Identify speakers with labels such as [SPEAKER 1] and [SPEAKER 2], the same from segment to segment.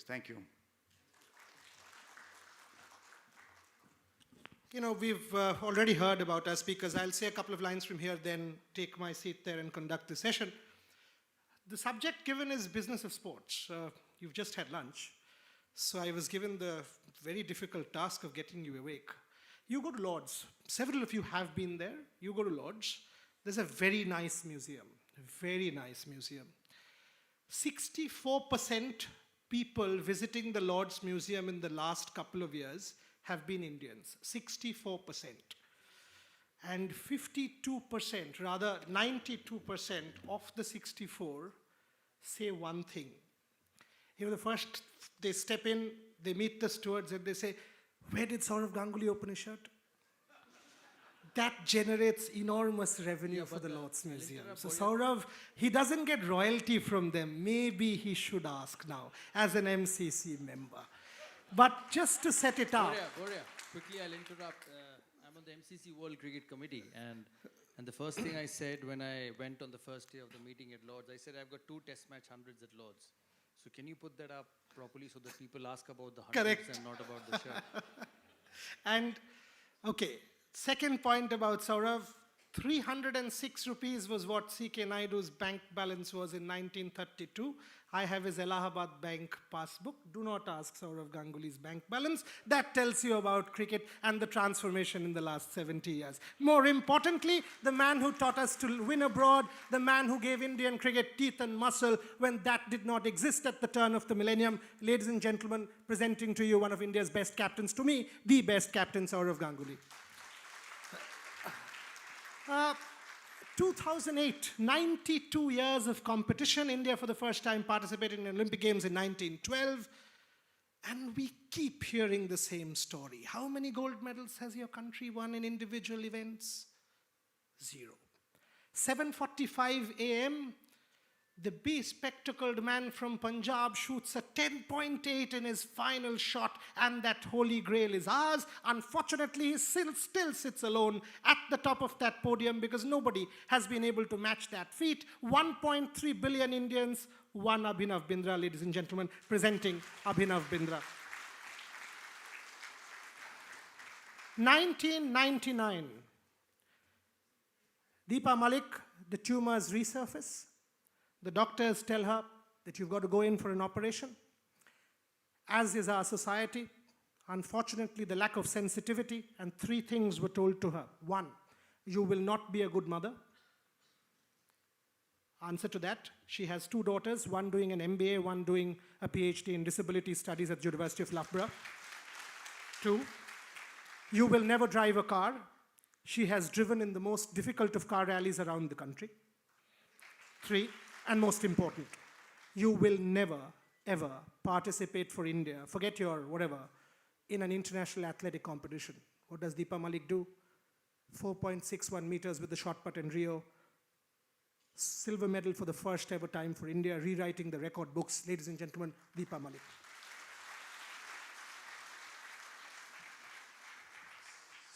[SPEAKER 1] Thank you.
[SPEAKER 2] You know, we've already heard about our speakers. I'll say a couple of lines from here, then take my seat there and conduct the session. The subject given is business of sports. You've just had lunch, so I was given the very difficult task of getting you awake. You go to Lord's. Several of you have been there. You go to Lord's. There's a very nice museum, very nice museum. 64% people visiting the Lord's Museum in the last couple of years have been Indians, 64%. And 52%, rather 92% of the 64 say one thing. You know, the first, they step in, they meet the stewards and they say, "Where did Saurav Ganguly open his shirt?" That generates enormous revenue for the Lord's Museum. So Saurav, he doesn't get royalty from them. Maybe he should ask now as an MCC member. But just to set it up.
[SPEAKER 3] Goria, quickly I'll interrupt. I'm on the MCC World Cricket Committee, and the first thing I said when I went on the first day of the meeting at Lord's, I said I've got 2 test match hundreds at Lord's. So can you put that up properly so that people ask about the hundreds
[SPEAKER 2] Correct.
[SPEAKER 3] and not about the shirt?
[SPEAKER 2] And, okay, second point about Saurav, 306 rupees was what C.K. Naidu's bank balance was in 1932. I have his Allahabad Bank passbook. Do not ask Saurav Ganguly's bank balance. That tells you about cricket and the transformation in the last 70 years. More importantly, the man who taught us to win abroad, the man who gave Indian cricket teeth and muscle when that did not exist at the turn of the millennium. Ladies and gentlemen, presenting to you one of India's best captains, to me, the best captain, Saurav Ganguly. 2008, 92 years of competition. India for the first time participated in the Olympic Games in 1912. And we keep hearing the same story. How many gold medals has your country won in individual events? 0. 7:45 a.m., the bespectacled man from Punjab shoots a 10.8 in his final shot, and that holy grail is ours. Unfortunately, he still sits alone at the top of that podium because nobody has been able to match that feat. 1.3 billion Indians, one Abhinav Bindra, ladies and gentlemen, presenting Abhinav Bindra. 1999, Deepa Malik, the tumors resurface. The doctors tell her that you've got to go in for an operation. As is our society, unfortunately, the lack of sensitivity, and 3 things were told to her. 1, you will not be a good mother. Answer to that, she has 2 daughters, one doing an MBA, one doing a PhD in disability studies at the University of Loughborough. 2, you will never drive a car. She has driven in the most difficult of car rallies around the country. 3, and most important, you will never, ever participate for India, forget your whatever, in an international athletic competition. What does Deepa Malik do? 4.61 meters with the shot put in Rio. Silver medal for the first ever time for India, rewriting the record books. Ladies and gentlemen, Deepa Malik.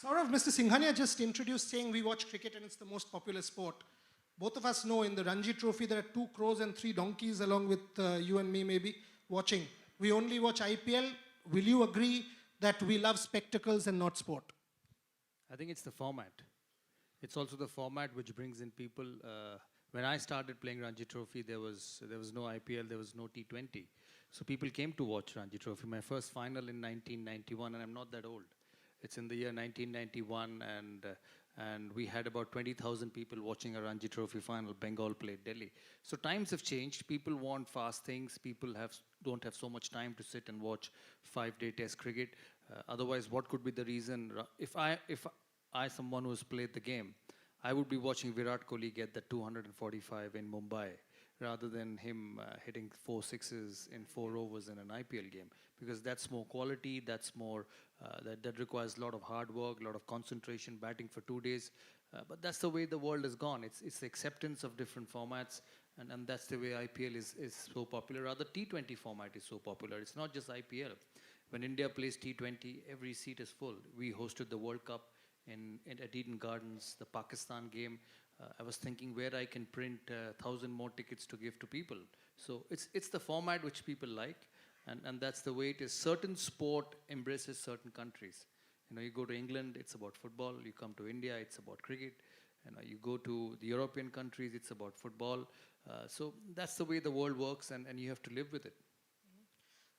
[SPEAKER 2] Saurav, Mr. Singhania just introduced saying we watch cricket and it's the most popular sport. Both of us know in the Ranji Trophy there are 2 crows and 3 donkeys along with you and me maybe watching. We only watch IPL. Will you agree that we love spectacles and not sport?
[SPEAKER 3] I think it's the format. It's also the format which brings in people. When I started playing Ranji Trophy, there was no IPL, there was no T20. So people came to watch Ranji Trophy. My first final in 1991, and I'm not that old. It's in the year 1991, and we had about 20,000 people watching a Ranji Trophy final. Bengal played Delhi. So times have changed. People want fast things. People don't have so much time to sit and watch 5-day test cricket. Otherwise, what could be the reason? If I, someone who's played the game, I would be watching Virat Kohli get the 245 in Mumbai rather than him hitting 4 sixes in 4 overs in an IPL game, because that's more quality, that's more, that requires a lot of hard work, a lot of concentration, batting for 2 days. But that's the way the world has gone. It's the acceptance of different formats, and that's the way IPL is so popular. Rather, T20 format is so popular. It's not just IPL. When India plays T20, every seat is full. We hosted the World Cup at Eden Gardens, the Pakistan game. I was thinking where I can print 1,000 more tickets to give to people. So it's the format which people like. And that's the way it is. Certain sport embraces certain countries. You know, you go to England, it's about football. You come to India, it's about cricket. You know, you go to the European countries, it's about football. So that's the way the world works, and you have to live with it.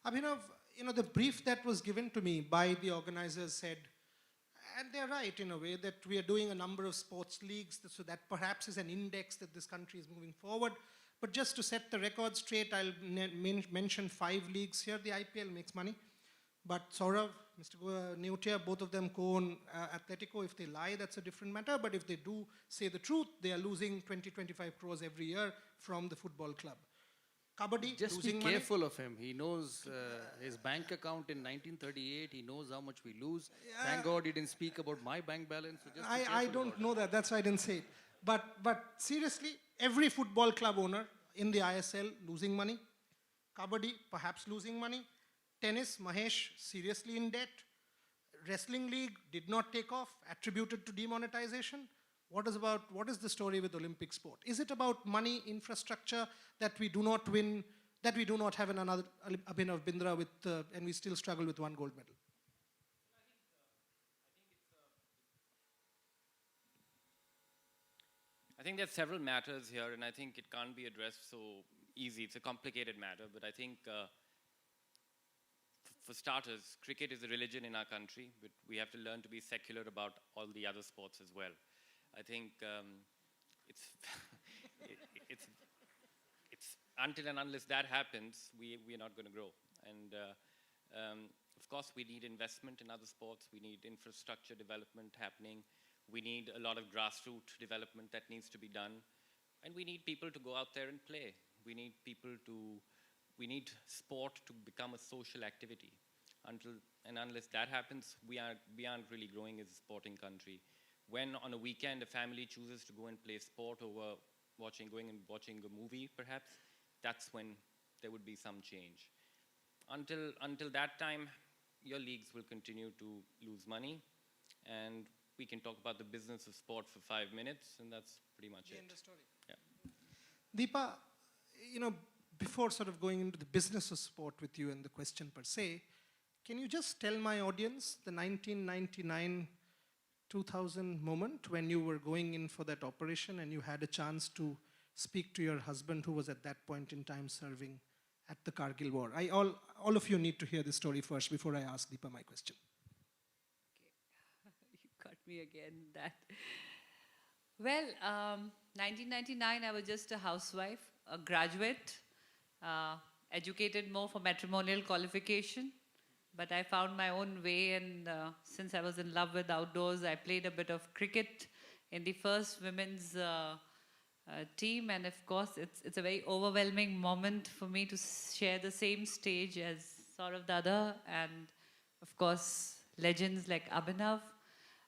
[SPEAKER 2] Abhinav, you know, the brief that was given to me by the organizers said, and they're right in a way, that we are doing a number of sports leagues, so that perhaps is an index that this country is moving forward. But just to set the record straight, I'll mention 5 leagues here. The IPL makes money. But Saurav, Mr. Neotia, both of them co-own Atletico. If they lie, that's a different matter. But if they do say the truth, they are losing 20-25 crores every year from the football club. Kabaddi,
[SPEAKER 3] Just
[SPEAKER 2] losing
[SPEAKER 3] be
[SPEAKER 2] money.
[SPEAKER 3] careful of him. He knows his bank account in 1938. He knows how much we lose. Thank God he didn't speak about my bank balance. So just be
[SPEAKER 2] I
[SPEAKER 3] careful
[SPEAKER 2] don't
[SPEAKER 3] about
[SPEAKER 2] know that. That's why I didn't say it. But seriously, every football club owner in the ISL losing money. Kabaddi, perhaps losing money. Tennis, Mahesh, seriously in debt. Wrestling league did not take off, attributed to demonetization. What is the story with Olympic sport? Is it about money, infrastructure, that we do not win, that we do not have another Abhinav Bindra with, and we still struggle with 1 gold medal?
[SPEAKER 1] I think there's several matters here, and I think it can't be addressed so easy. It's a complicated matter, but I think for starters, cricket is a religion in our country, but we have to learn to be secular about all the other sports as well. I think it's, it's until and unless that happens, we are not going to grow. And of course, we need investment in other sports. We need infrastructure development happening. We need a lot of grassroots development that needs to be done. And we need people to go out there and play. We need sport to become a social activity. Until and unless that happens, we aren't really growing as a sporting country. When on a weekend a family chooses to go and play sport over going and watching a movie, perhaps, that's when there would be some change. Until that time, your leagues will continue to lose money, and we can talk about the business of sport for 5 minutes, and that's pretty much it.
[SPEAKER 2] End of story.
[SPEAKER 1] Yeah.
[SPEAKER 2] Deepa, you know, before sort of going into the business of sport with you and the question per se, can you just tell my audience the 1999-2000 moment when you were going in for that operation and you had a chance to speak to your husband, who was at that point in time serving at the Kargil war? All of you need to hear this story first before I ask Deepa my question.
[SPEAKER 4] You got me again. Well, 1999, I was just a housewife, a graduate, educated more for matrimonial qualification. But I found my own way, and since I was in love with outdoors, I played a bit of cricket in the first women's team. And of course, it's a very overwhelming moment for me to share the same stage as Saurav Dada and, of course, legends like Abhinav.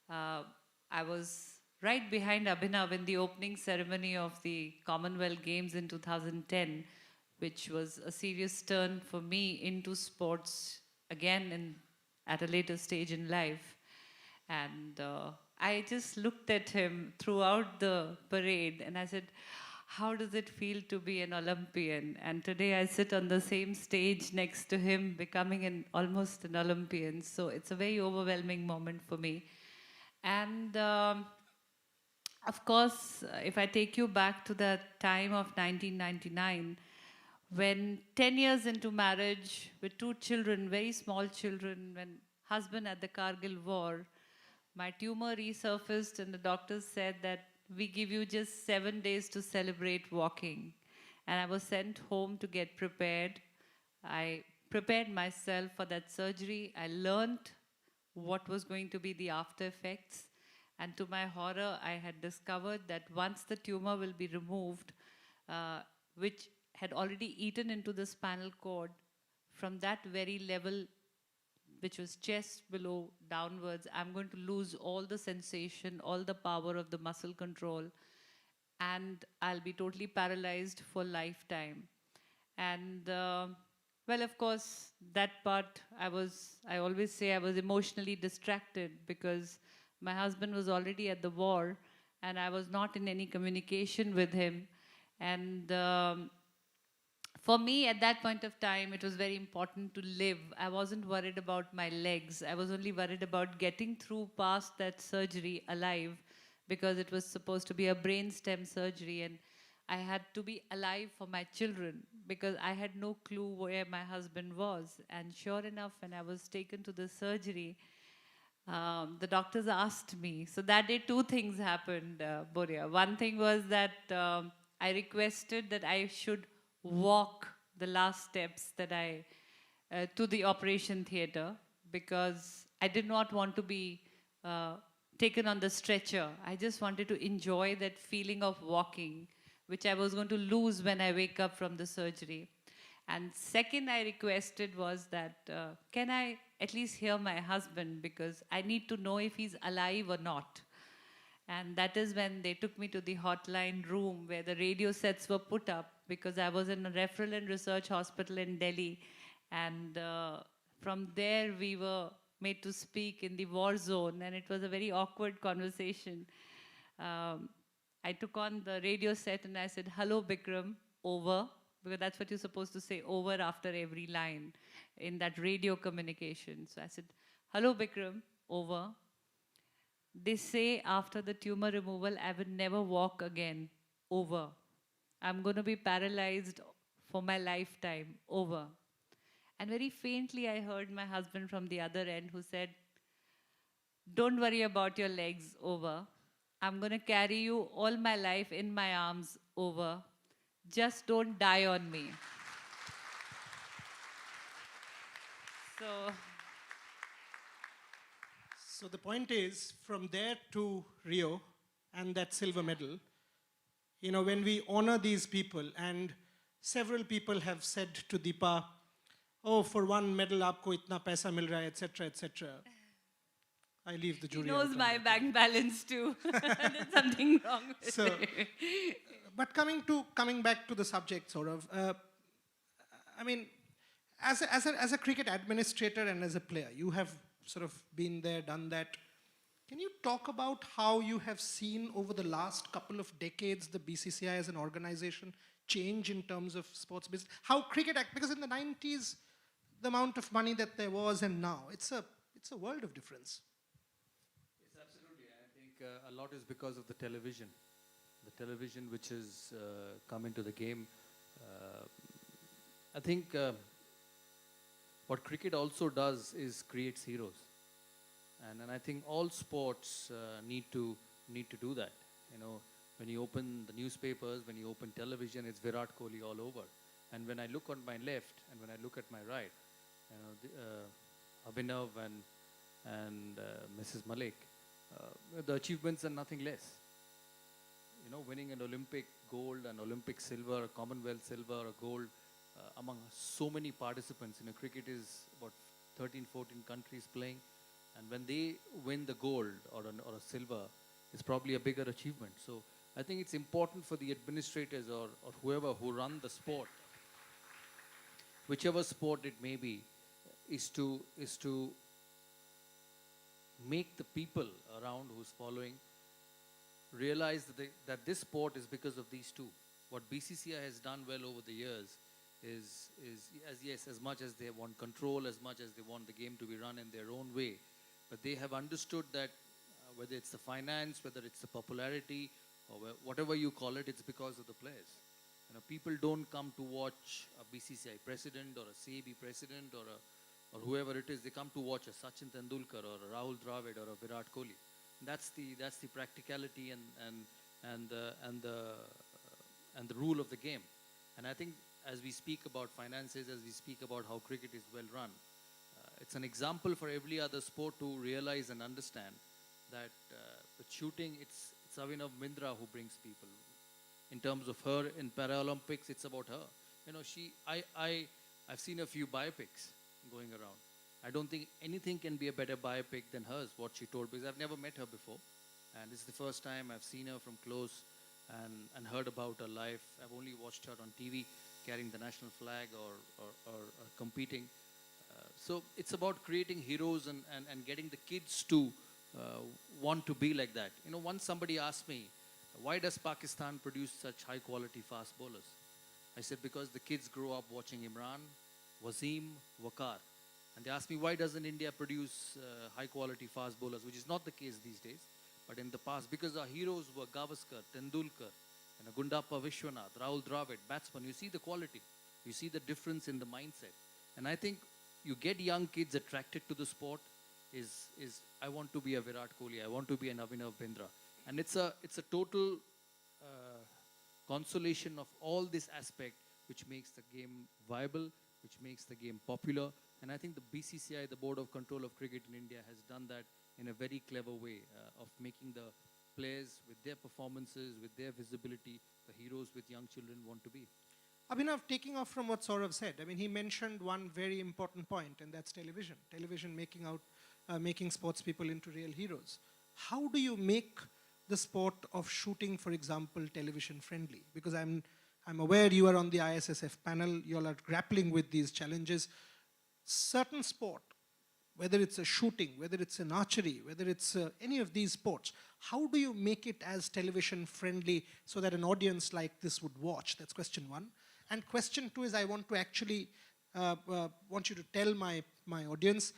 [SPEAKER 4] I was right behind Abhinav in the opening ceremony of the Commonwealth Games in 2010, which was a serious turn for me into sports again at a later stage in life. And I just looked at him throughout the parade and I said, how does it feel to be an Olympian? And today I sit on the same stage next to him, becoming almost an Olympian. So it's a very overwhelming moment for me. And of course, if I take you back to the time of 1999, when 10 years into marriage with 2 children, very small children, when husband at the Kargil war, my tumor resurfaced and the doctors said that we give you just 7 days to celebrate walking. And I was sent home to get prepared. I prepared myself for that surgery. I learned what was going to be the after effects. And to my horror, I had discovered that once the tumor will be removed, which had already eaten into the spinal cord, from that very level, which was chest below downwards, I'm going to lose all the sensation, all the power of the muscle control, and I'll be totally paralyzed for lifetime. And well, of course, that part, I always say I was emotionally distracted because my husband was already at the war and I was not in any communication with him. And for me, at that point of time, it was very important to live. I wasn't worried about my legs. I was only worried about getting through past that surgery alive, because it was supposed to be a brain stem surgery, and I had to be alive for my children because I had no clue where my husband was. And sure enough, when I was taken to the surgery, the doctors asked me. So that day, two things happened, Boria. One thing was that I requested that I should walk the last steps that to the operation theater, because I did not want to be taken on the stretcher. I just wanted to enjoy that feeling of walking, which I was going to lose when I wake up from the surgery. And second, I requested was that, can I at least hear my husband, because I need to know if he's alive or not. And that is when they took me to the hotline room where the radio sets were put up, because I was in a referral and research hospital in Delhi. And from there, we were made to speak in the war zone, and it was a very awkward conversation. I took on the radio set and I said, "Hello, Bikram, over," because that's what you're supposed to say, over after every line in that radio communication. So I said, "Hello, Bikram, over. They say after the tumor removal, I will never walk again, over. I'm going to be paralyzed for my lifetime, over." And very faintly, I heard my husband from the other end who said, "Don't worry about your legs, over. I'm going to carry you all my life in my arms, over. Just don't die on me." So,
[SPEAKER 2] So the point is, from there to Rio and that silver medal, you know, when we honor these people, and several people have said to Deepa, "Oh, for one medal, aapko itna paisa mil raha hai," etc., etc. I leave the
[SPEAKER 4] he
[SPEAKER 2] jury
[SPEAKER 4] knows
[SPEAKER 2] out on
[SPEAKER 4] my
[SPEAKER 2] that.
[SPEAKER 4] bank balance too. There's something wrong with
[SPEAKER 2] So,
[SPEAKER 4] it.
[SPEAKER 2] but coming back to the subject, sort of, I mean, as a cricket administrator and as a player, you have sort of been there, done that. Can you talk about how you have seen over the last couple of decades the BCCI as an organization change in terms of sports business? How cricket because in the 90s, the amount of money that there was and now, it's a world of difference.
[SPEAKER 3] Yes, absolutely. I think a lot is because of the television. The television which has come into the game. I think what cricket also does is creates heroes. And I think all sports need to do that. You know, when you open the newspapers, when you open television, it's Virat Kohli all over. And when I look on my left and when I look at my right, you know, Abhinav and Mrs. Malik, the achievements are nothing less. You know, winning an Olympic gold, an Olympic silver, a Commonwealth silver, a gold, among so many participants. You know, cricket is about 13, 14 countries playing. And when they win the gold or a silver, it's probably a bigger achievement. So I think it's important for the administrators or whoever who run the sport, whichever sport it may be, is to make the people around who's following realize that this sport is because of these two. What BCCI has done well over the years is as much as they want control, as much as they want the game to be run in their own way, but they have understood that whether it's the finance, whether it's the popularity, or whatever you call it, it's because of the players. You know, people don't come to watch a BCCI president or a CAB president or whoever it is. They come to watch a Sachin Tendulkar or a Rahul Dravid or a Virat Kohli. That's the practicality and the rule of the game. And I think as we speak about finances, as we speak about how cricket is well run, it's an example for every other sport to realize and understand that with shooting, it's Avinav Mindra who brings people. In terms of her in Paralympics, it's about her. You know, I've seen a few biopics going around. I don't think anything can be a better biopic than hers, what she told, because I've never met her before. And this is the first time I've seen her from close and heard about her life. I've only watched her on TV carrying the national flag or competing. So it's about creating heroes and getting the kids to want to be like that. You know, once somebody asked me, why does Pakistan produce such high quality fast bowlers? I said, because the kids grow up watching Imran, Wasim, Waqar. And they asked me, why doesn't India produce high quality fast bowlers, which is not the case these days. But in the past, because our heroes were Gavaskar, Tendulkar, Gundappa Vishwanath, Rahul Dravid, batsmen, you see the quality. You see the difference in the mindset. And I think you get young kids attracted to the sport is I want to be a Virat Kohli, I want to be an Abhinav Bindra. And it's a total consolation of all this aspect which makes the game viable, which makes the game popular. And I think the BCCI, the Board of Control of Cricket in India, has done that in a very clever way of making the players with their performances, with their visibility, the heroes with young children want to be.
[SPEAKER 2] Abhinav, taking off from what Saurav said, I mean, he mentioned one very important point, and that's television. Television making sports people into real heroes. How do you make the sport of shooting, for example, television friendly? Because I'm aware you are on the ISSF panel, you all are grappling with these challenges. Certain sport, whether it's a shooting, whether it's an archery, whether it's any of these sports, how do you make it as television friendly so that an audience like this would watch? That's question one. And question two is I want to actually, want you to tell my audience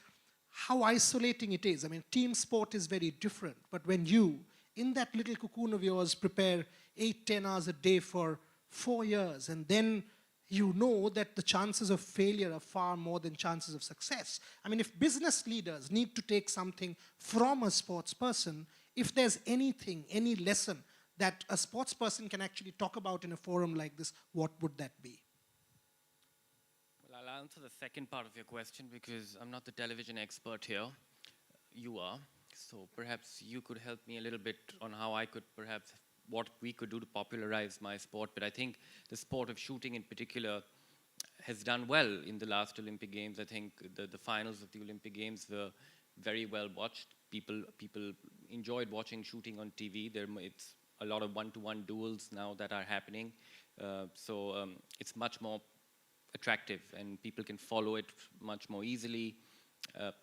[SPEAKER 2] how isolating it is. I mean, team sport is very different, but when you, in that little cocoon of yours, prepare 8-10 hours a day for 4 years, and then you know that the chances of failure are far more than chances of success. I mean, if business leaders need to take something from a sports person, if there's anything, any lesson that a sports person can actually talk about in a forum like this, what would that be?
[SPEAKER 1] Well, I'll answer the second part of your question because I'm not the television expert here. You are. So perhaps you could help me a little bit on how I could perhaps, what we could do to popularize my sport. But I think the sport of shooting in particular has done well in the last Olympic Games. I think the finals of the Olympic Games were very well watched. People enjoyed watching shooting on TV. It's a lot of one-to-one duels now that are happening. So it's much more attractive and people can follow it much more easily.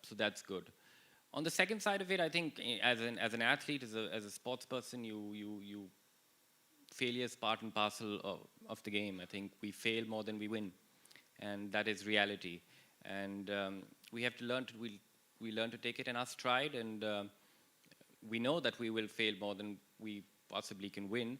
[SPEAKER 1] So that's good. On the second side of it, I think as an athlete, as a sports person, you failure is part and parcel of the game. I think we fail more than we win, and that is reality. And we have to learn we learn to take it in our stride, and we know that we will fail more than we possibly can win.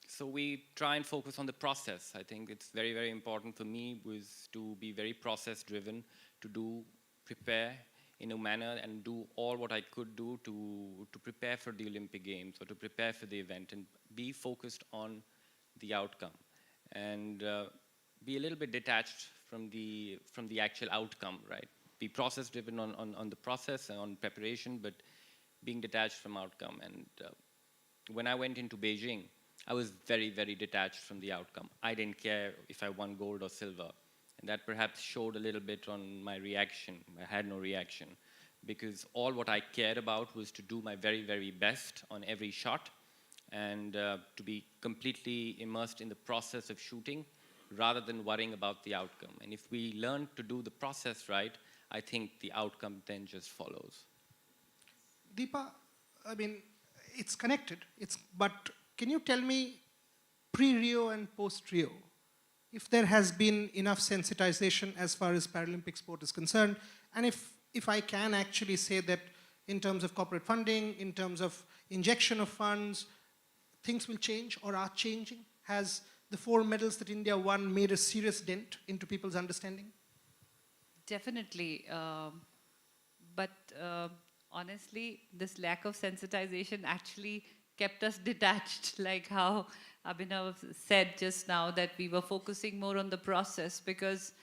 [SPEAKER 1] So we try and focus on the process. I think it's very, very important for me was to be very process-driven, to prepare in a manner and do all what I could do to prepare for the Olympic Games or to prepare for the event and be focused on the outcome and be a little bit detached from the actual outcome, right? Be process-driven on the process and on preparation, but being detached from outcome. And when I went into Beijing, I was very, very detached from the outcome. I didn't care if I won gold or silver. And that perhaps showed a little bit on my reaction. I had no reaction because all what I cared about was to do my very, very best on every shot and to be completely immersed in the process of shooting rather than worrying about the outcome. And if we learn to do the process right, I think the outcome then just follows.
[SPEAKER 2] Deepa, I mean, it's connected, but can you tell me pre-Rio and post-Rio, if there has been enough sensitization as far as Paralympic sport is concerned, and if I can actually say that in terms of corporate funding, in terms of injection of funds, things will change or are changing? Has the 4 medals that India won made a serious dent into people's understanding?
[SPEAKER 4] Definitely. But honestly, this lack of sensitization actually kept us detached, like how Abhinav said just now, that we were focusing more on the process because,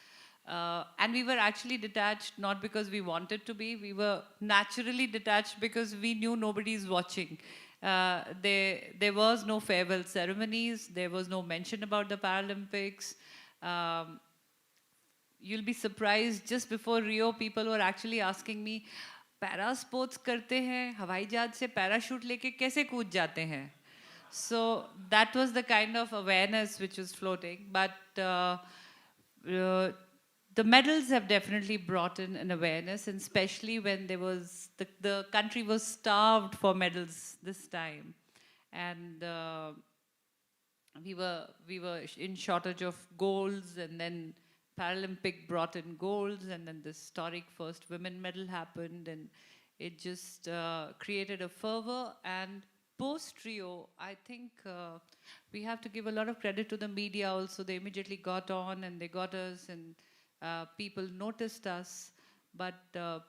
[SPEAKER 4] and we were actually detached not because we wanted to be, we were naturally detached because we knew nobody is watching. There was no farewell ceremonies, there was no mention about the Paralympics. You'll be surprised, just before Rio, people were actually asking me, para sports करते हैं, हवाई जहाज से parachute लेके कैसे कूद जाते हैं? So that was the kind of awareness which was floating. But the medals have definitely brought in an awareness, and especially when there was the country was starved for medals this time, and we were in shortage of golds, and then Paralympic brought in golds, and then the historic first women medal happened, and it just created a fervor. And post Rio, I think we have to give a lot of credit to the media also. They immediately got on and they got us, and people noticed us. But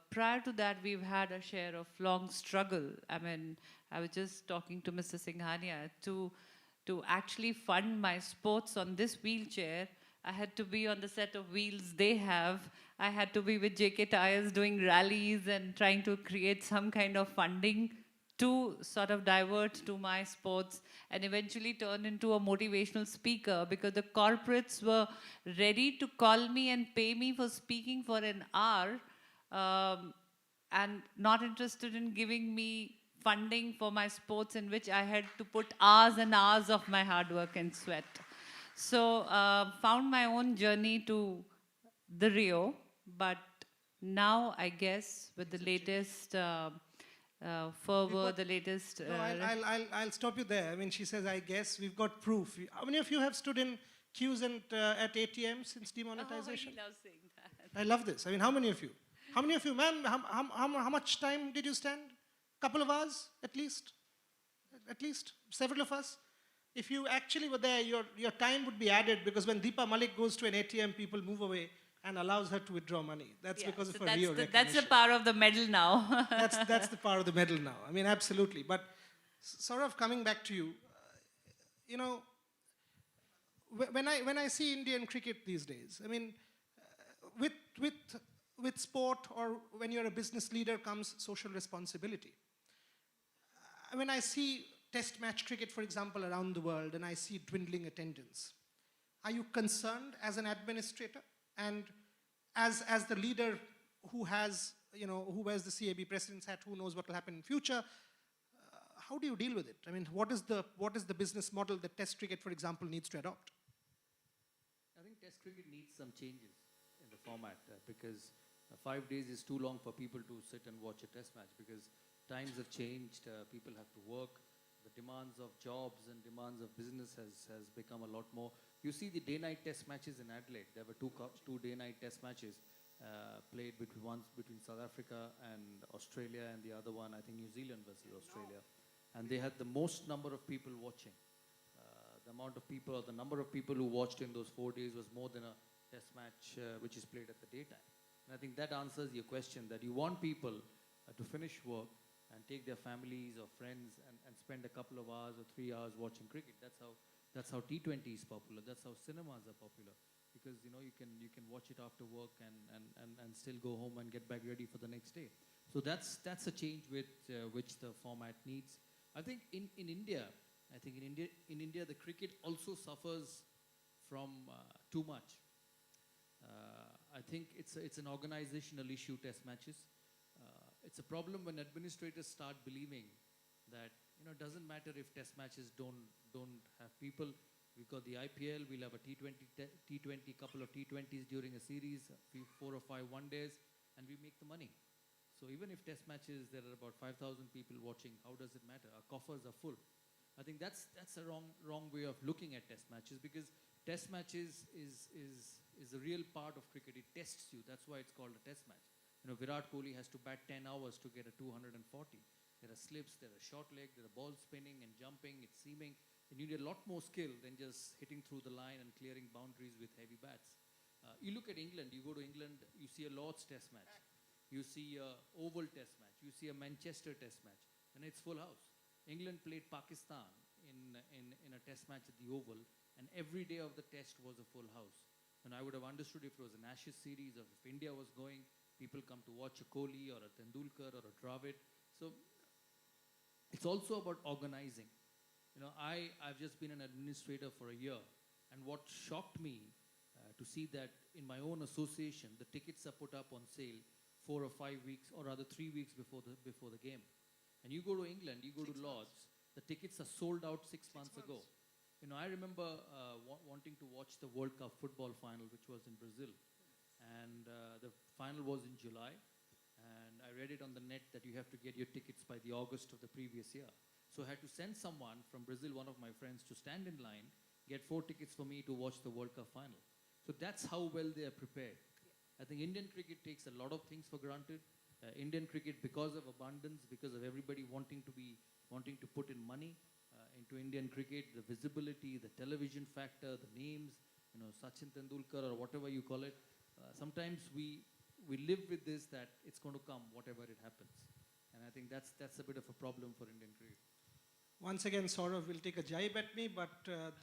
[SPEAKER 4] prior to that, we've had a share of long struggle. I mean, I was just talking to Mr. Singhania to actually fund my sports on this wheelchair. I had to be on the set of wheels they have. I had to be with JK Tires doing rallies and trying to create some kind of funding to sort of divert to my sports, and eventually turn into a motivational speaker, because the corporates were ready to call me and pay me for speaking for an hour, and not interested in giving me funding for my sports, in which I had to put hours and hours of my hard work and sweat. So found my own journey to the Rio, but now I guess with the latest fervor, the latest...
[SPEAKER 2] No, I'll stop you there. I mean, she says, I guess we've got proof. How many of you have stood in queues and at ATM since demonetization?
[SPEAKER 4] Oh, he loves saying that.
[SPEAKER 2] I love this. I mean, how many of you? How many of you, ma'am, how much time did you stand? Couple of hours, at least? At least? Several of us? If you actually were there, your time would be added, because when Deepa Malik goes to an ATM, people move away and allows her to withdraw money. That's
[SPEAKER 4] Yeah,
[SPEAKER 2] because of
[SPEAKER 4] so
[SPEAKER 2] her Rio recognition.
[SPEAKER 4] that's the power of the medal now.
[SPEAKER 2] That's the power of the medal now. I mean, absolutely. But sort of coming back to you, you know, when I see Indian cricket these days, I mean, with sport, or when you're a business leader, comes social responsibility. When I see test match cricket, for example, around the world, and I see dwindling attendance, are you concerned as an administrator and as the leader who has, you know, who wears the CAB president's hat, who knows what will happen in future? How do you deal with it? I mean, what is the business model that test cricket, for example, needs to adopt?
[SPEAKER 3] I think Test cricket needs some changes in the format, because 5 days is too long for people to sit and watch a Test match, because times have changed, people have to work, the demands of jobs and demands of business has become a lot more. You see the day-night Test matches in Adelaide. There were two day-night Test matches played between South Africa and Australia, and the other one, I think, New Zealand versus Australia. And they had the most number of people watching. The amount of people, or the number of people who watched in those 4 days was more than a Test match which is played at the daytime. And I think that answers your question, that you want people to finish work and take their families or friends and spend a couple of hours or 3 hours watching cricket. That's how T20 is popular. That's how cinemas are popular, because you know you can watch it after work and still go home and get back ready for the next day. So that's a change which the format needs. I think in India, the cricket also suffers from too much. I think it's an organizational issue, Test matches. It's a problem when administrators start believing that, you know, it doesn't matter if Test matches don't have people. We've got the IPL, we'll have a T20, couple of T20s during a series, 4 or 5 one-days, and we make the money. So even if Test matches, there are about 5,000 people watching, how does it matter? Our coffers are full. I think that's a wrong way of looking at Test matches, because Test matches is a real part of cricket. It tests you. That's why it's called a Test match. You know, Virat Kohli has to bat 10 hours to get a 240. There are slips, there are short leg, there are balls spinning and jumping, it's seaming. And you need a lot more skill than just hitting through the line and clearing boundaries with heavy bats. You look at England, you go to England, you see a Lord's Test match. You see a Oval Test match. You see a Manchester Test match. And it's full house. England played Pakistan in a Test match at the Oval, and every day of the test was a full house. And I would have understood if it was an Ashes series, or if India was going, people come to watch a Kohli or a Tendulkar or a Dravid. So it's also about organizing. You know, I've just been an administrator for a year, and what shocked me to see that in my own association, the tickets are put up on sale 4 or 5 weeks, or rather 3 weeks before the game. And you go to England, you go to Lord's, the tickets are sold out 6 months ago. You know, I remember wanting to watch the World Cup football final, which was in Brazil. And the final was in July. And I read it on the net that you have to get your tickets by the August of the previous year. So I had to send someone from Brazil, one of my friends, to stand in line get 4 tickets for me to watch the World Cup final. So that's how well they are prepared. I think Indian cricket takes a lot of things for granted. Indian cricket, because of abundance, because of everybody wanting to put in money into Indian cricket, the visibility, the television factor, the names, Sachin Tendulkar or whatever you call it. Sometimes we live with this that it's going to come, whatever it happens. And I think that's a bit of a problem for Indian cricket.
[SPEAKER 2] Once again, Saurav will take a jibe at me, but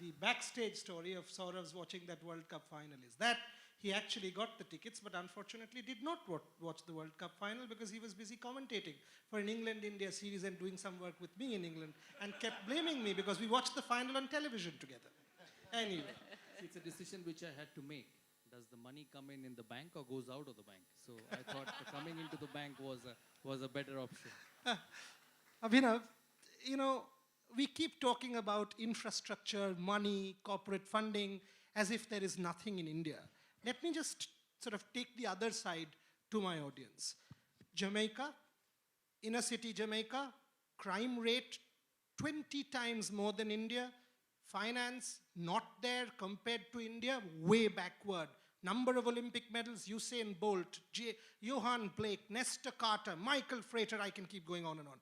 [SPEAKER 2] the backstage story of Saurav's watching that World Cup final is that he actually got the tickets, but unfortunately did not watch the World Cup final because he was busy commentating for an England-India series and doing some work with me in England and kept blaming me because we watched the final on television together. Anyway.
[SPEAKER 3] It's a decision which I had to make. Does the money come in the bank or goes out of the bank? So I thought coming into the bank was a better option.
[SPEAKER 2] Abhinav, we keep talking about infrastructure, money, corporate funding, as if there is nothing in India. Let me just sort of take the other side to my audience. Jamaica, inner city Jamaica, crime rate 20 times more than India. Finance, not there compared to India, way backward. Number of Olympic medals, Usain Bolt, Johan Blake, Nestor Carter, Michael Frater, I can keep going on and on.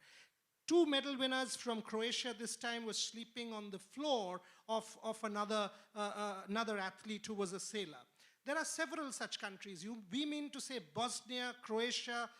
[SPEAKER 2] 2 medal winners from Croatia this time were sleeping on the floor of another athlete who was a sailor. There are several such countries. We mean to say Bosnia, Croatia,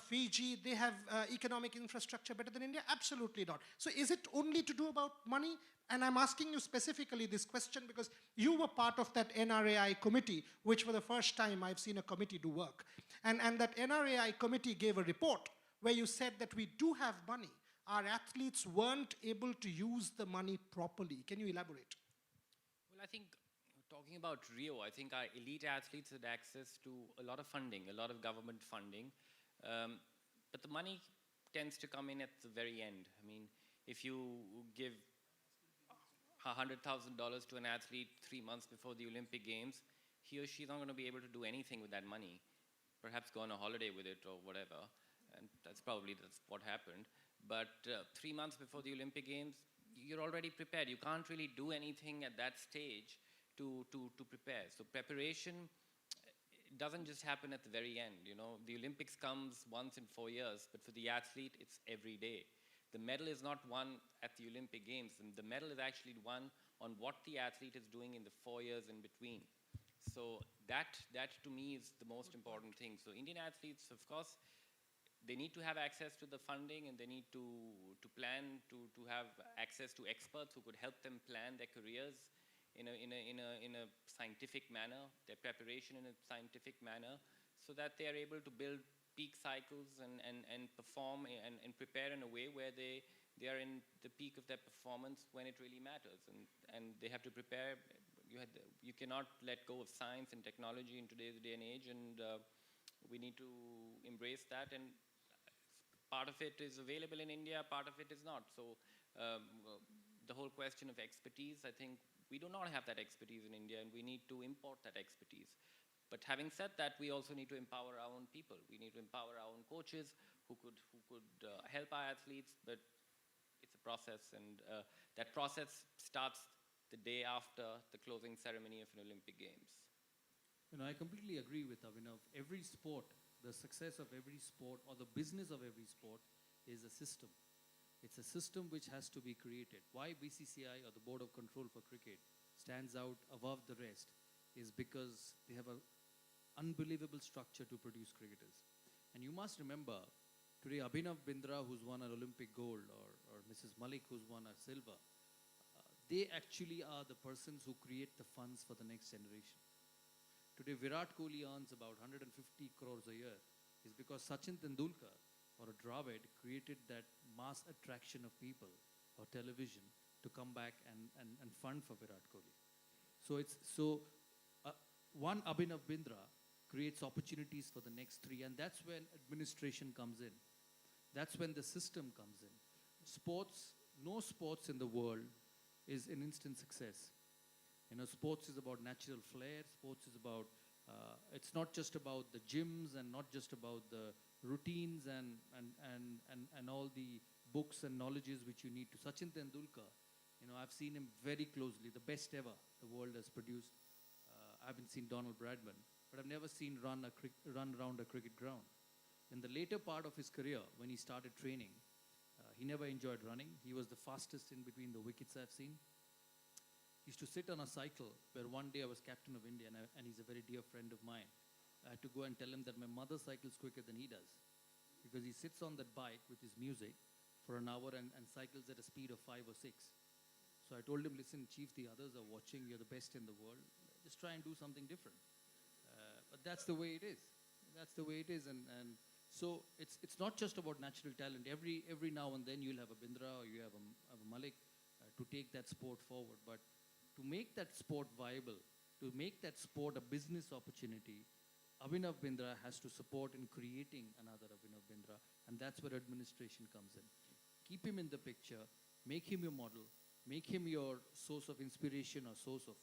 [SPEAKER 2] Fiji, they have economic infrastructure better than India? Absolutely not. So is it only to do about money? And I'm asking you specifically this question because you were part of that NRAI committee, which for the first time I've seen a committee do work. And that NRAI committee gave a report where you said that we do have money. Our athletes weren't able to use the money properly. Can you elaborate?
[SPEAKER 1] Well, I think talking about Rio, I think our elite athletes had access to a lot of funding, a lot of government funding. But the money tends to come in at the very end. I mean, if you give $100,000 to an athlete 3 months before the Olympic Games, he or she's not going to be able to do anything with that money. Perhaps go on a holiday with it or whatever. And that's what happened. But 3 months before the Olympic Games, you're already prepared. You can't really do anything at that stage to prepare. So preparation doesn't just happen at the very end. The Olympics comes once in 4 years, but for the athlete, it's every day. The medal is not won at the Olympic Games, and the medal is actually won on what the athlete is doing in the 4 years in between. So that to me is the most important thing. So Indian athletes, of course, they need to have access to the funding, and they need to plan to have access to experts who could help them plan their careers in a scientific manner, their preparation in a scientific manner, so that they are able to build peak cycles and perform and prepare in a way where they are in the peak of their performance when it really matters. And they have to prepare. You cannot let go of science and technology in today's day and age, and we need to embrace that. And part of it is available in India, part of it is not. So the whole question of expertise, I think we do not have that expertise in India, and we need to import that expertise. But having said that, we also need to empower our own people. We need to empower our own coaches who could help our athletes, but it's a process, and that process starts the day after the closing ceremony of an Olympic Games.
[SPEAKER 3] I completely agree with Abhinav. Every sport, the success of every sport or the business of every sport is a system. It's a system which has to be created. Why BCCI or the Board of Control for Cricket stands out above the rest is because they have an unbelievable structure to produce cricketers. And you must remember, today Abhinav Bindra, who's won an Olympic gold, or Mrs. Malik, who's won a silver, they actually are the persons who create the funds for the next generation. Today Virat Kohli earns about 150 crores a year is because Sachin Tendulkar or a Dravid created that mass attraction of people or television to come back and fund for Virat Kohli. So one Abhinav Bindra creates opportunities for the next 3, and that's when administration comes in. That's when the system comes in. No sports in the world is an instant success. Sports is about natural flair. Sports is about, it's not just about the gyms and not just about the routines and all the books and knowledges which you need to. Sachin Tendulkar, You know, I've seen him very closely, the best ever the world has produced. I haven't seen Donald Bradman, but I've never seen run around a cricket ground. In the later part of his career, when he started training, he never enjoyed running. He was the fastest in between the wickets I've seen. He used to sit on a cycle where one day I was captain of India, and he's a very dear friend of mine. I had to go and tell him that my mother cycles quicker than he does, because he sits on that bike with his music for an hour and cycles at a speed of 5 or 6. So I told him, listen, Chief, the others are watching. You're the best in the world. Just try and do something different. But that's the way it is. That's the way it is. And so it's not just about natural talent. Every now and then you'll have a Bindra or you have a Malik to take that sport forward. But to make that sport viable, to make that sport a business opportunity, Abhinav Bindra has to support in creating another Abhinav Bindra. And that's where administration comes in. Keep him in the picture. Make him your model. Make him your source of inspiration or source of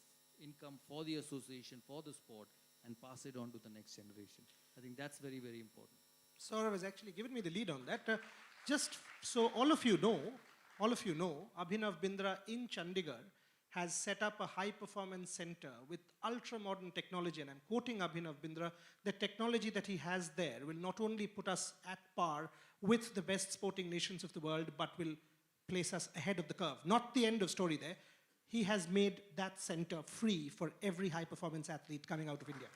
[SPEAKER 3] income for the association, for the sport, and pass it on to the next generation. I think that's very, very important.
[SPEAKER 2] Saurav has actually given me the lead on that. Just so all of you know, Abhinav Bindra in Chandigarh has set up a high-performance center with ultra-modern technology, and I'm quoting Abhinav Bindra, the technology that he has there will not only put us at par with the best sporting nations of the world, but will place us ahead of the curve. Not the end of story there. He has made that center free for every high-performance athlete coming out of India.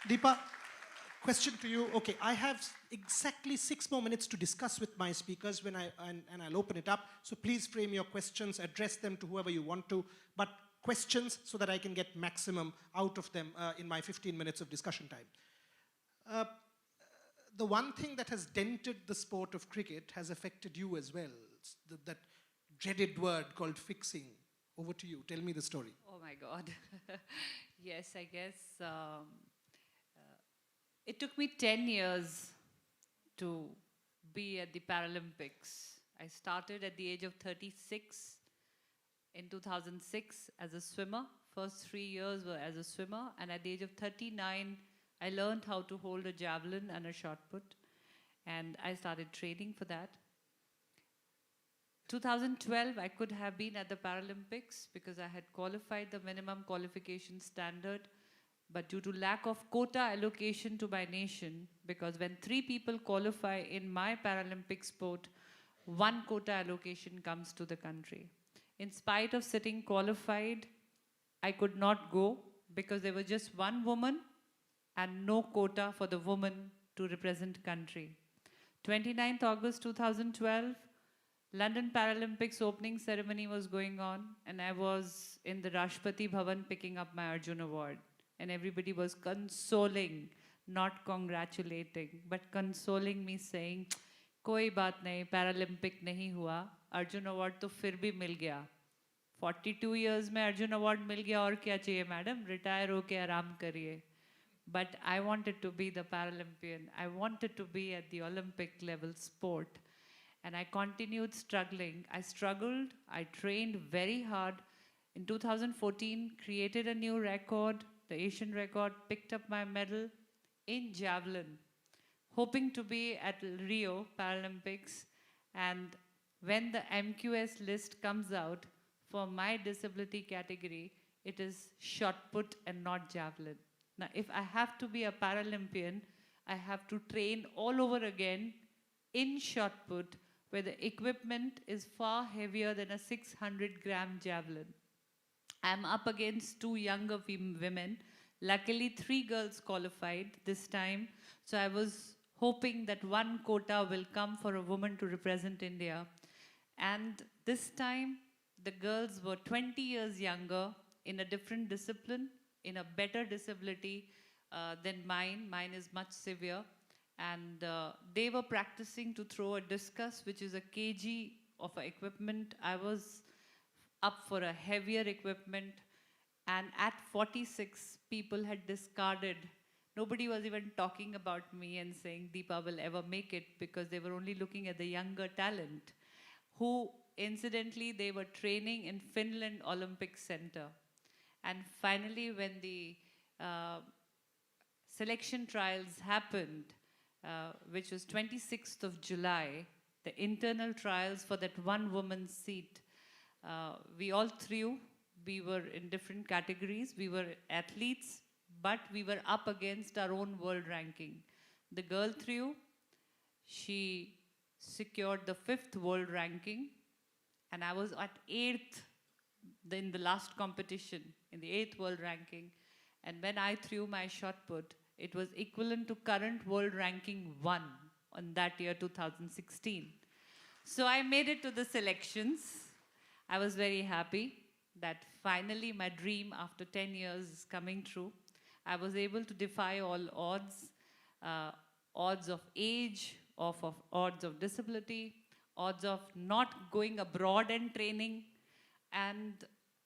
[SPEAKER 2] Deepa, question to you. Okay, I have exactly 6 more minutes to discuss with my speakers and I'll open it up. So please frame your questions, address them to whoever you want to, but questions so that I can get maximum out of them in my 15 minutes of discussion time. The one thing that has dented the sport of cricket has affected you as well. That dreaded word called fixing. Over to you. Tell me the story.
[SPEAKER 4] Oh my God. Yes, I guess it took me 10 years to be at the Paralympics. I started at the age of 36 in 2006 as a swimmer. First 3 years were as a swimmer. And at the age of 39, I learned how to hold a javelin and a shot put. And I started training for that. 2012, I could have been at the Paralympics because I had qualified the minimum qualification standard, but due to lack of quota allocation to my nation, because when 3 people qualify in my Paralympic sport, 1 quota allocation comes to the country. In spite of sitting qualified, I could not go because there was just 1 woman and no quota for the woman to represent country. 29th August 2012, London Paralympics opening ceremony was going on, and I was in the Rashtrapati Bhavan picking up my Arjun Award. And everybody was consoling, not congratulating, but consoling me saying, "Koi baat nahi, Paralympic nahi hua, Arjun Award to fir bhi mil gaya." 42 years mein Arjun Award mil gaya, aur kya chahiye madam? Retire hoke aaram kariye. But I wanted to be the Paralympian. I wanted to be at the Olympic level sport. And I continued struggling. I struggled, I trained very hard. In 2014, created a new record, the Asian record, picked up my medal in javelin, hoping to be at Rio Paralympics. And when the MQS list comes out for my disability category, it is shot put and not javelin. Now, if I have to be a Paralympian, I have to train all over again in shot put, where the equipment is far heavier than a 600-gram javelin. I'm up against 2 younger women. Luckily, 3 girls qualified this time. So I was hoping that 1 quota will come for a woman to represent India. And this time, the girls were 20 years younger in a different discipline, in a better disability than mine. Mine is much severe. And they were practicing to throw a discus, which is a kg of equipment. I was up for a heavier equipment. And at 46, people had discarded. Nobody was even talking about me and saying Deepa will ever make it, because they were only looking at the younger talent, who incidentally, they were training in Finland Olympic Center. And finally, when the selection trials happened, which was 26th of July, the internal trials for that 1 woman's seat, We all threw. We were in different categories. We were athletes, but we were up against our own world ranking. The girl threw. She secured the 5th world ranking, and I was at 8th in the last competition, in the 8th world ranking. And when I threw my shot put, it was equivalent to current world ranking 1 on that year, 2016. So I made it to the selections. I was very happy that finally my dream after 10 years is coming true. I was able to defy all odds, odds of age, of odds of disability, odds of not going abroad and training. And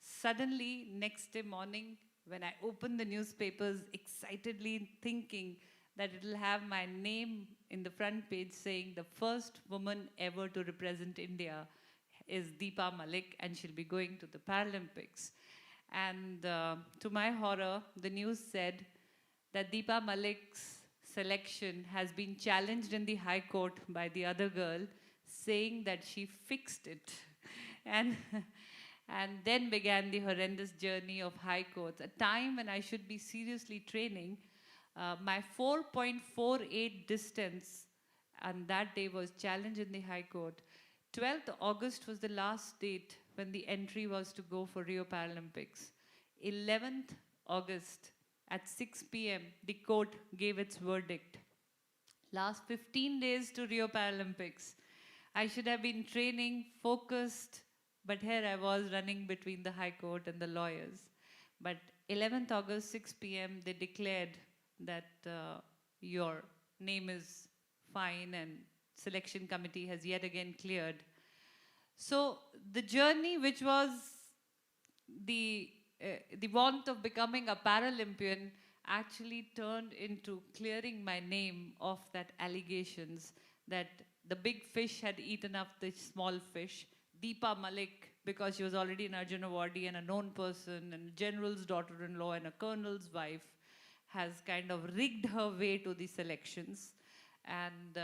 [SPEAKER 4] suddenly, next day morning, when I opened the newspapers, excitedly thinking that it will have my name in the front page saying the first woman ever to represent India is Deepa Malik, and she'll be going to the Paralympics. And to my horror, the news said that Deepa Malik's selection has been challenged in the High Court by the other girl, saying that she fixed it. And, and then began the horrendous journey of High Courts, a time when I should be seriously training. My 4.48 distance on that day was challenged in the High Court. 12th August was the last date when the entry was to go for Rio Paralympics. 11th August at 6 p.m., the court gave its verdict. Last 15 days to Rio Paralympics. I should have been training, focused, but here I was running between the High Court and the lawyers. But 11th August, 6 p.m., they declared that your name is fine and selection committee has yet again cleared. So the journey, which was the want of becoming a Paralympian, actually turned into clearing my name of that allegations that the big fish had eaten up the small fish. Deepa Malik, because she was already an Arjun awardee and a known person and a general's daughter-in-law and a colonel's wife, has kind of rigged her way to the selections. And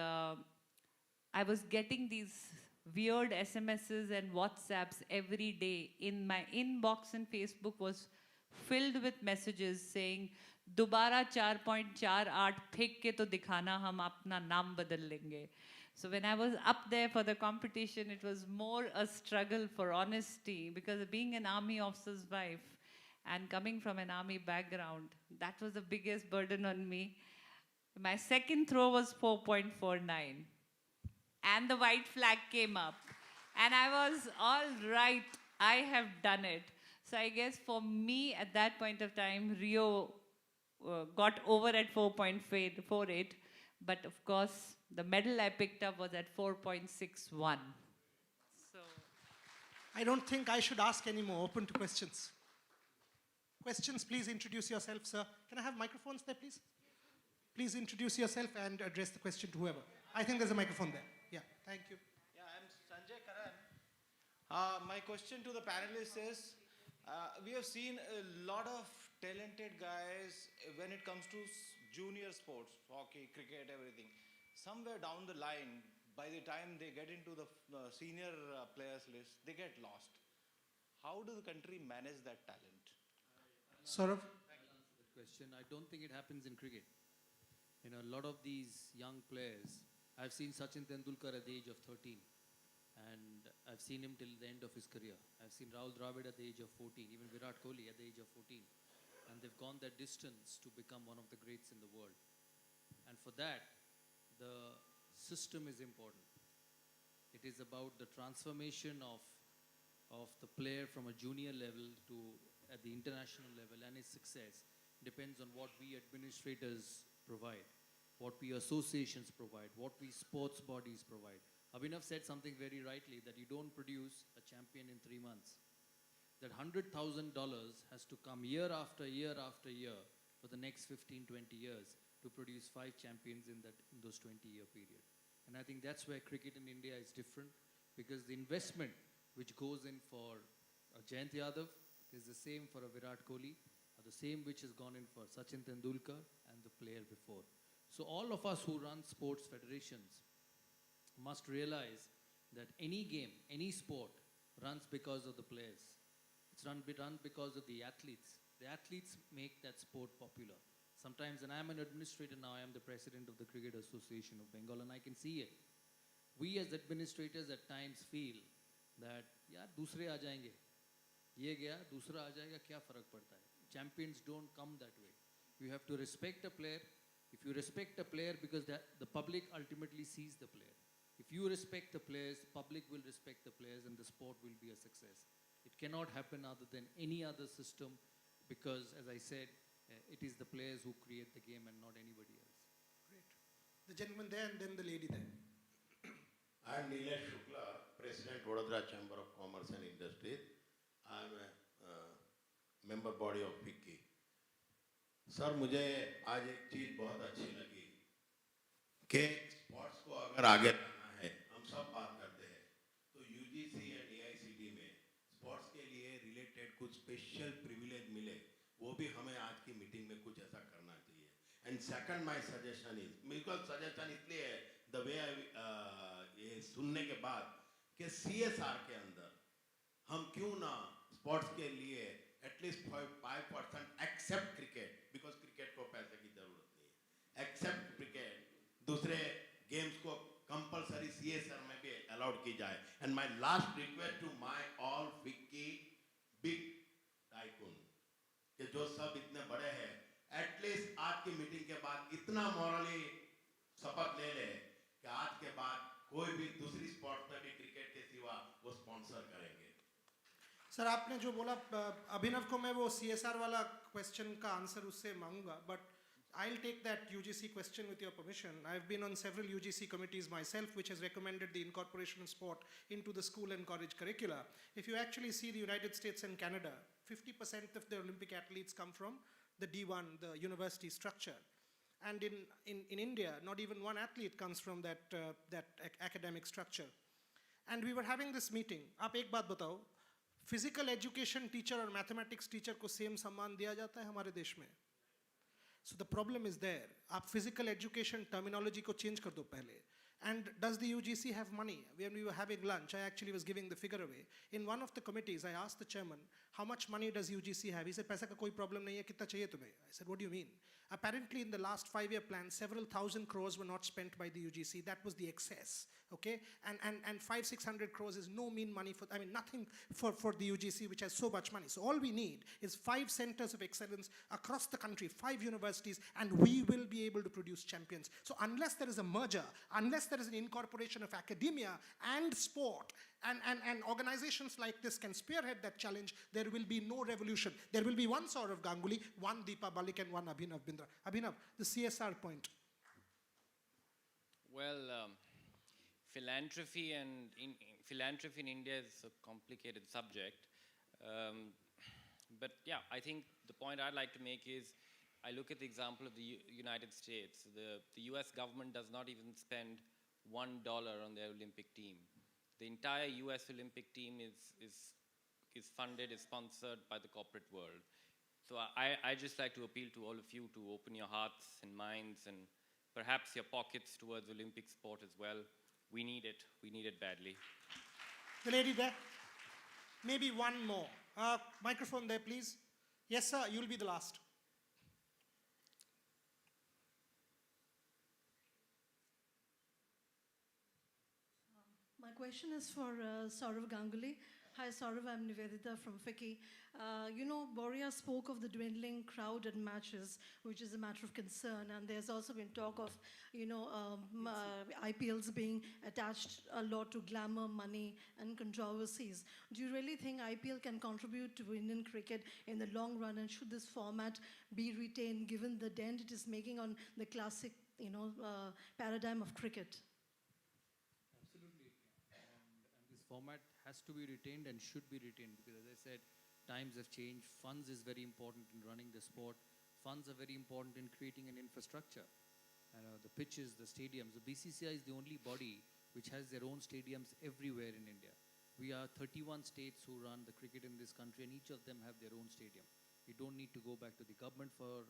[SPEAKER 4] I was getting these weird SMSs and WhatsApps every day. In my inbox and Facebook was filled with messages saying, "Dobara 4.48 फेंक के तो दिखाना, हम अपना नाम बदल लेंगे." So when I was up there for the competition, it was more a struggle for honesty, because being an army officer's wife and coming from an army background, that was the biggest burden on me. My second throw was 4.49. And the white flag came up. And I was, all right, I have done it. So I guess for me at that point of time, Rio got over at 4.48. But of course, the medal I picked up was at 4.61. So
[SPEAKER 2] I don't think I should ask any more. Open to questions. Questions, please introduce yourself, sir. Can I have microphones there, please? Please introduce yourself and address the question to whoever. I think there's a microphone there. Yeah, thank you.
[SPEAKER 5] Yeah, I'm Sanjay Karan. My question to the panelists is, we have seen a lot of talented guys when it comes to junior sports, hockey, cricket, everything. Somewhere down the line, by the time they get into the senior players list, they get lost. How does the country manage that talent?
[SPEAKER 2] Saurav?
[SPEAKER 3] Question. I don't think it happens in cricket. You know, a lot of these young players, I've seen Sachin Tendulkar at the age of 13, and I've seen him till the end of his career. I've seen Rahul Dravid at the age of 14, even Virat Kohli at the age of 14. And they've gone that distance to become one of the greats in the world. And for that, the system is important. It is about the transformation of the player from a junior level to at the international level, and his success depends on what we administrators provide, what we associations provide, what we sports bodies provide. Abhinav said something very rightly, that you don't produce a champion in 3 months. That $100,000 has to come year after year after year for the next 15, 20 years to produce 5 champions in those 20-year period. And I think that's where cricket in India is different, because the investment which goes in for Jayant Yadav is the same for a Virat Kohli, or the same which has gone in for Sachin Tendulkar and the player before. So all of us who run sports federations must realize that any game, any sport, runs because of the players. It's run because of the athletes. The athletes make that sport popular. Sometimes, and I'm an administrator now, I am the president of the Cricket Association of Bengal, and I can see it. We as administrators at times feel that, yaar, दूसरे आ जाएंगे. ये गया, दूसरा आ जाएगा, क्या फर्क पड़ता है? Champions don't come that way. You have to respect a player. If you respect a player, because the public ultimately sees the player. If you respect the players, public will respect the players and the sport will be a success. It cannot happen other than any other system because, as I said, it is the players who create the game and not anybody else.
[SPEAKER 2] Great. The gentleman there and then the lady there.
[SPEAKER 6] I am Nilesh Shukla, President, Vadodara Chamber of Commerce and Industries. I am a member body of FICCI. Sir मुझे आज एक चीज़ बहुत अच्छी लगी कि sports को अगर आगे लाना है, हम सब बात करते हैं, तो UGC and AICD में स्पोर्ट्स के लिए रिलेटेड कुछ स्पेशल प्रिविलेज मिले, वो भी हमें आज की मीटिंग में कुछ ऐसा करना चाहिए. And second my suggestion is, बिल्कुल सजेशन इसलिए है द वे ये सुनने के बाद कि CSR के अंदर हम क्यों ना स्पोर्ट्स के लिए at least 5% except cricket, because cricket को पैसे की जरूरत नहीं है, एक्सेप्ट क्रिकेट, दूसरे गेम्स को कंपलसरी CSR में भी अलाउड की जाए. And my last request to my all FICCI big tycoon कि जो सब इतने बड़े हैं, एटलीस्ट आज की मीटिंग के बाद इतना मॉरली शपथ ले ले कि आज के बाद कोई भी दूसरी स्पोर्ट्स में भी क्रिकेट के सिवा वो स्पॉन्सर करेंगे.
[SPEAKER 2] सर आपने जो बोला, अभिनव को मैं वो CSR वाला क्वेश्चन का आंसर उससे मांगूंगा, but I'll take that UGC question with your permission. I've been on several UGC committees myself, which has recommended the incorporation of sport into the school and college curricula. If you actually see the United States and Canada, 50% of the Olympic athletes come from the D1, the university structure. And in India, not even one athlete comes from that academic structure. And we were having this meeting. आप एक बात बताओ, physical education teacher और mathematics teacher को same सम्मान दिया जाता है हमारे देश में? So the problem is there. आप फिजिकल एजुकेशन टर्मिनोलॉजी को चेंज कर दो पहले. And does the UGC have money? When we were having lunch, I actually was giving the figure away. In one of the committees, I asked the chairman, how much money does UGC have? He said, पैसा का कोई problem नहीं है, कितना चाहिए तुम्हें? I said, what do you mean? Apparently, in the last 5-year plan, several thousand crores were not spent by the UGC. That was the excess, okay? And 500-600 crores is no mean money for, I mean, nothing for the UGC, which has so much money. So all we need is 5 centers of excellence across the country, 5 universities, and we will be able to produce champions. So unless there is a merger, unless there is an incorporation of academia and sport, and organizations like this can spearhead that challenge, there will be no revolution. There will be one Saurav Ganguly, one Deepa Malik, and one Abhinav Bindra. Abhinav, the CSR point.
[SPEAKER 1] Well, philanthropy in India is a complicated subject. But yeah, I think the point I'd like to make is, I look at the example of the United States. The US government does not even spend $1 on their Olympic team. The entire US Olympic team is funded, is sponsored by the corporate world. So I just like to appeal to all of you to open your hearts and minds and perhaps your pockets towards Olympic sport as well. We need it badly.
[SPEAKER 2] The lady there. Maybe one more. Microphone there, please. Yes, sir, you'll be the last.
[SPEAKER 7] My question is for Saurav Ganguly. Hi, Saurav, I'm Nivedita from FICCI. You know, Boria spoke of the dwindling crowd at matches, which is a matter of concern, and there's also been talk of, you know, IPLs being attached a lot to glamour, money, and controversies. Do you really think IPL can contribute to Indian cricket in the long run, and should this format be retained, given the dent it is making on the classic, you know, paradigm of cricket?
[SPEAKER 3] And this format has to be retained and should be retained because, as I said, times have changed. Funds is very important in running the sport. Funds are very important in creating an infrastructure. The pitches, the stadiums. The BCCI is the only body which has their own stadiums everywhere in India. We are 31 states who run the cricket in this country, and each of them have their own stadium. You don't need to go back to the government for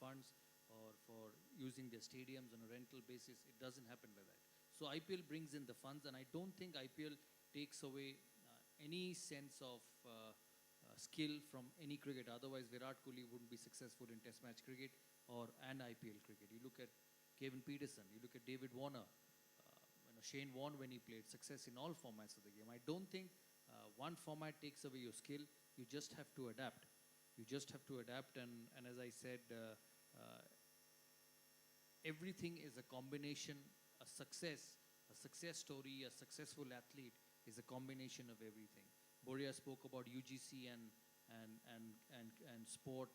[SPEAKER 3] funds or for using their stadiums on a rental basis. It doesn't happen like that. So IPL brings in the funds, and I don't think IPL takes away any sense of skill from any cricketer. Otherwise, Virat Kohli wouldn't be successful in Test match cricket or and IPL cricket. You look at Kevin Peterson, you look at David Warner, Shane Warne when he played, success in all formats of the game. I don't think one format takes away your skill. You just have to adapt. You just have to adapt, and as I said, everything is a combination. A success story, a successful athlete is a combination of everything. Boria spoke about UGC and sport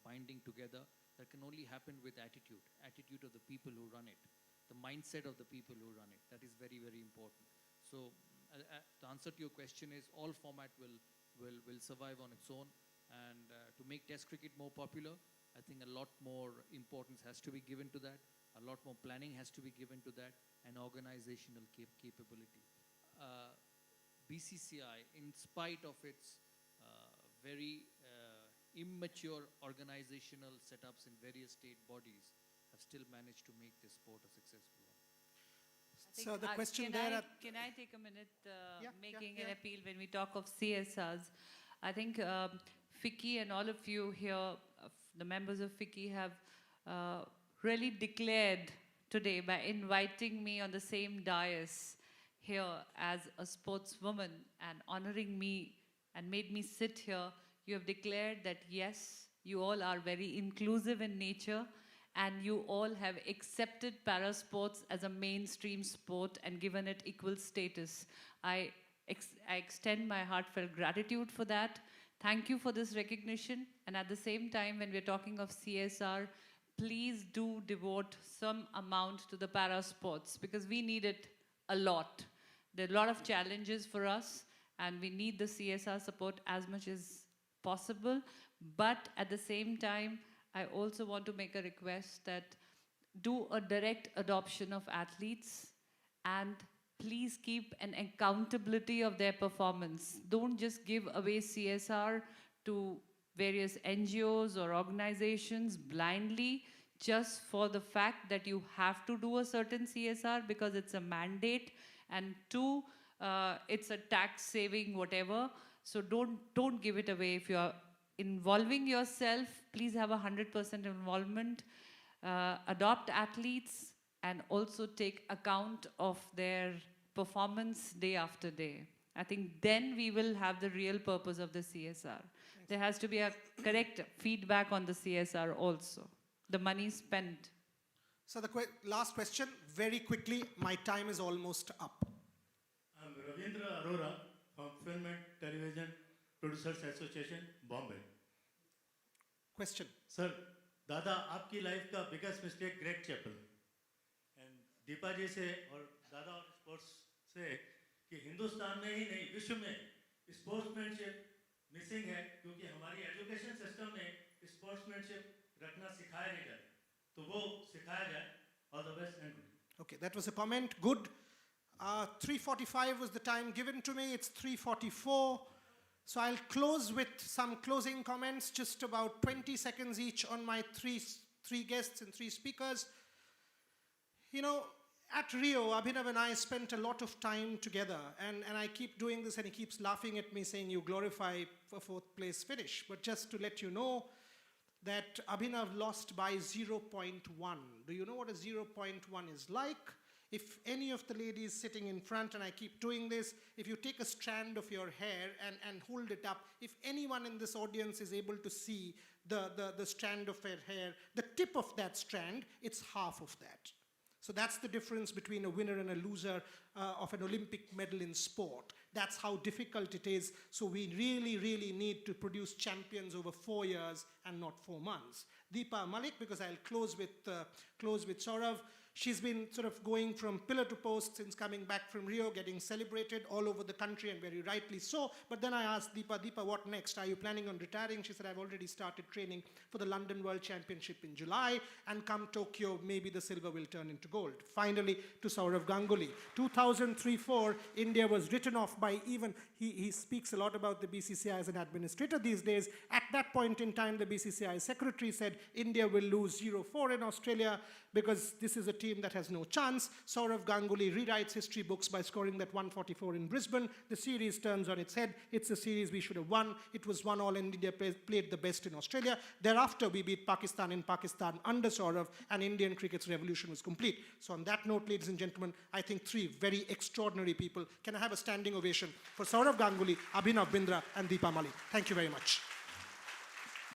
[SPEAKER 3] binding together. That can only happen with attitude of the people who run it, the mindset of the people who run it. That is very, very important. So the answer to your question is all format will survive on its own. And to make Test cricket more popular, I think a lot more importance has to be given to that. A lot more planning has to be given to that, and organizational capability. BCCI, in spite of its very immature organizational setups in various state bodies, have still managed to make this sport a successful one.
[SPEAKER 2] So the question
[SPEAKER 4] Can I take a minute making
[SPEAKER 2] yeah.
[SPEAKER 4] an appeal when we talk of CSRs? I think FICCI and all of you here, the members of FICCI, have really declared today by inviting me on the same dais here as a sportswoman and honoring me and made me sit here. You have declared that yes, you all are very inclusive in nature and you all have accepted parasports as a mainstream sport and given it equal status. I extend my heartfelt gratitude for that. Thank you for this recognition. And at the same time, when we're talking of CSR, please do devote some amount to the parasports because we need it a lot. There are a lot of challenges for us and we need the CSR support as much as possible. But at the same time, I also want to make a request that do a direct adoption of athletes and please keep an accountability of their performance. Don't just give away CSR to various NGOs or organizations blindly just for the fact that you have to do a certain CSR because it's a mandate, and two, it's a tax saving whatever. So don't give it away. If you're involving yourself, please have 100% involvement. Adopt athletes and also take account of their performance day after day. I think then we will have the real purpose of the CSR. There has to be a correct feedback on the CSR also. The money spent.
[SPEAKER 2] So the last question, very quickly, my time is almost up.
[SPEAKER 8] I'm Ravindra Arora from Film and Television Producers Association, Bombay.
[SPEAKER 2] Question.
[SPEAKER 8] Sir, दादा आपकी life का biggest mistake Greg Chappell and Deepa ji से और दादा और sports से कि हिंदुस्तान में ही नहीं विश्व में स्पोर्ट्समैनशिप मिसिंग है क्योंकि हमारी एजुकेशन सिस्टम में स्पोर्ट्समैनशिप रखना सिखाया नहीं जाता तो वो सिखाया जाए. All the best and good.
[SPEAKER 2] Okay, that was a comment. Good. 3:45 was the time given to me. It's 3:44. So I'll close with some closing comments, just about 20 seconds each on my three guests and three speakers. You know, at Rio, Abhinav and I spent a lot of time together, and I keep doing this, and he keeps laughing at me saying you glorify a fourth place finish. But just to let you know that Abhinav lost by 0.1. Do you know what a 0.1 is like? If any of the ladies sitting in front, and I keep doing this, if you take a strand of your hair and hold it up, if anyone in this audience is able to see the strand of her hair, the tip of that strand, it's half of that. So that's the difference between a winner and a loser of an Olympic medal in sport. That's how difficult it is. So we really, really need to produce champions over 4 years and not 4 months. Deepa Malik, because I'll close with Saurav. She's been sort of going from pillar to post since coming back from Rio, getting celebrated all over the country, and very rightly so. But then I asked Deepa, what next? Are you planning on retiring? She said, I've already started training for the London World Championship in July, and come Tokyo, maybe the silver will turn into gold. Finally, to Saurav Ganguly. 2003-04, India was written off by even, he speaks a lot about the BCCI as an administrator these days. At that point in time, the BCCI secretary said India will lose 0-4 in Australia. because this is a team that has no chance. Sourav Ganguly rewrites history books by scoring that 144 in Brisbane. The series turns on its head. It's a series we should have won. It was one all India played the best in Australia. Thereafter, we beat Pakistan in Pakistan under Sourav, and Indian cricket's revolution was complete. So on that note, ladies and gentlemen, I think three very extraordinary people. Can I have a standing ovation for Sourav Ganguly, Abhinav Bindra, and Deepa Malik? Thank you very much.